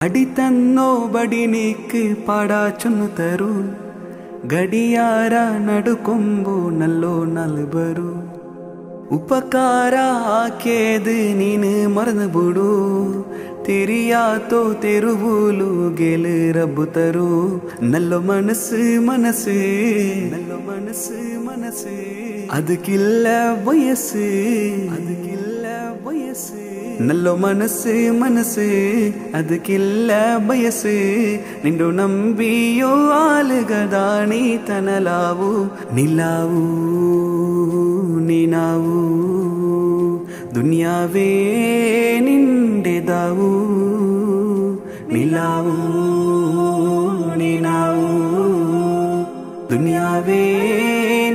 ಅಡಿತನ್ನೋ ಬಡಿನಿಕ್ ಪಾಡಾಚುನ್ನುತರು ಗಡಿಯಾರ ನಡುಕೊಂಬು ನಲ್ಲೋ ನಲ್ಬರು ಉಪಕಾರ ಹಾಕೇದು ನೀನು ಮರೆದು ಬಿಡು ತೆರಿಯಾತೋ ತೆರುವುಲು ಗೆಲು ರಬ್ಬುತರು ನಲ್ಲೋ ಮನಸ್ಸು ಮನಸ್ಸು ನಲ್ಲೋ ಮನಸ್ಸು ಮನಸ್ಸು ಅದಕ್ಕಿಲ್ಲ ವಯಸ್ಸು ಅದಕ್ಕಿಲ್ಲ ವಯಸ್ಸು ನಲ್ಲೋ ಮನಸ್ಸು ಮನಸ್ಸು ಅದಕ್ಕಿಲ್ಲ ಬಯಸು ನಿಂಡು ನಂಬಿಯೋ ಆಲುಗದಾಣಿ ತನಲಾವು ನಿಲಾವು ನೀನಾವು ದುನಿಯಾವೇ ನಿಂಡೆದಾವು ನಿಲಾವು ನೀನಾವು ದುನಿಯಾವೇ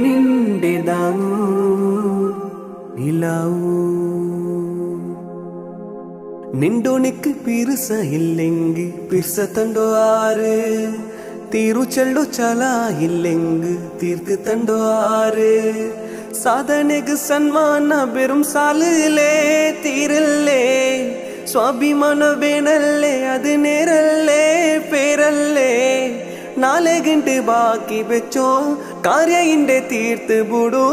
ನಿಂಡೆದಾವು ನಿಲಾವು നിണ്ടോണിക്ക് പിർസ ഇല്ലെങ്കിൽ പിർസ തണ്ടോ ആറ് തീരു ചെള്ളു ചല ഇല്ലെങ്കിൽ തീർക്ക് തണ്ടോ ആറ് സാധനക്ക് സന്മാന വെറും സാലിലേ തീരല്ലേ സ്വാഭിമാന വേണല്ലേ അത് നേരല്ലേ പേരല്ലേ നാളെ ഗಂಟೆ ബാക്കി വെച്ചോ ಕಾರ್ಯ ಹಿಂದೆ ತೀರ್ತು ಬಿಡು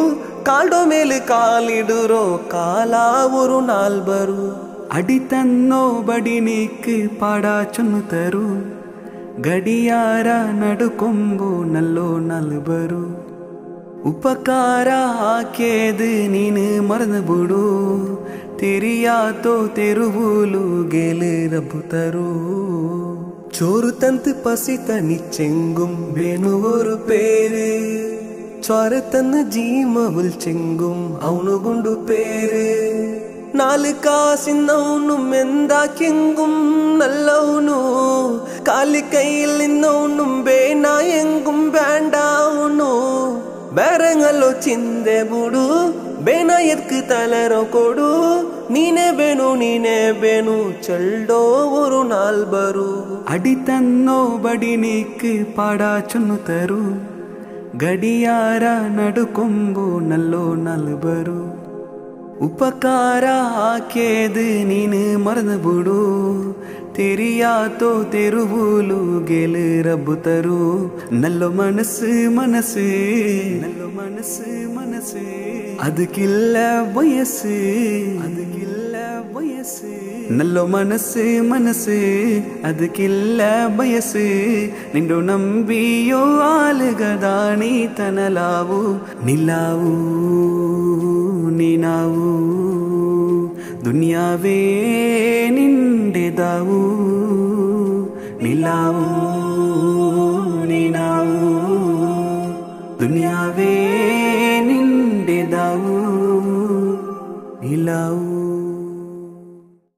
ಕಾಲ್ಡೋ ಮೇಲೆ ಕಾಲಿಡುರೋ ಕಾಲ ஒரு ನಾಲ್ ಬರು ಅಡಿತನ್ನೋ ಬಡಿನಿಕ್ ಪಾಡಾಚುನ್ನುತರು ಗಡಿಯಾರ ನಡುಕೊಂಬು ನಲ್ಲೋ ನಲ್ಬರು ಉಪಕಾರ ಹಾಕೇದು ನೀನು ಮರೆದು ಬಿಡು ತೆರಿಯಾತೋ ತೆರುವುಲು ಗೆಲು ರಬ್ಬುತರು ചോറ് തന്ത് പസി തനിച്ചെങ്കും വേണു ഒരു പേര് ചോര തന്ന് ജീമവുൽ ചെങ്കും അവനുകൊണ്ടു പേര് നാല് കാസിന്നവനും എന്താക്കെങ്കും നല്ലവനു കാല് കയ്യിൽ നിന്നവനും ಬೇನಾയെങ്കും വേണ്ടാവನು ಬೇರೆಂಗಲ್ಲೋ ಚಿಂದೆ ಬಿಡು ಬೇನ ಎದ್ಕು ತಲೆರೋ ಕೊಡು ನೀನೇ ಬೇನು ಚಲ್ಡೋ ஒரு ನಾಲ್ ಬರು ಅಡಿತನ್ನೋ ಬಡಿನಿಕ್ ಪಾಡಾಚುನ್ನುತರು ಗಡಿಯಾರ ನಡುಕೊಂಬು ನಲ್ಲೋ ನಲ್ಬರು ಉಪಕಾರ ಹಾಕೇದು ನೀನು ಮರೆದು ಬಿಡು ತೆರಿಯಾತೋ ತೆರುವುಲು ಗೆಲು ರಬ್ಬುತರು ನಲ್ಲೋ ಮನಸ್ಸು ಮನಸ್ಸು ನಲ್ಲೋ ಮನಸ್ಸು ಮನಸ್ಸು ಅದಕ್ಕಿಲ್ಲ ವಯಸ್ಸು ಅದಕ್ಕಿಲ್ಲ ವಯಸ್ಸು ನಲ್ಲೋ ಮನಸ್ಸು ಮನಸ್ಸು ಅದಕ್ಕಿಲ್ಲ ಬಯಸು ನಿಂಡು ನಂಬಿಯೋ ಆಲುಗದಾಣಿ ತನಲಾವು ನಿಲಾವು ನೀನಾವು ದುನಿಯಾವೇ ನಿಂಡೆದಾವು ನಿಲಾವು ನೀನಾವು ದುನಿಯಾವೇ ನಿಂಡೆದಾವು ನಿಲಾವು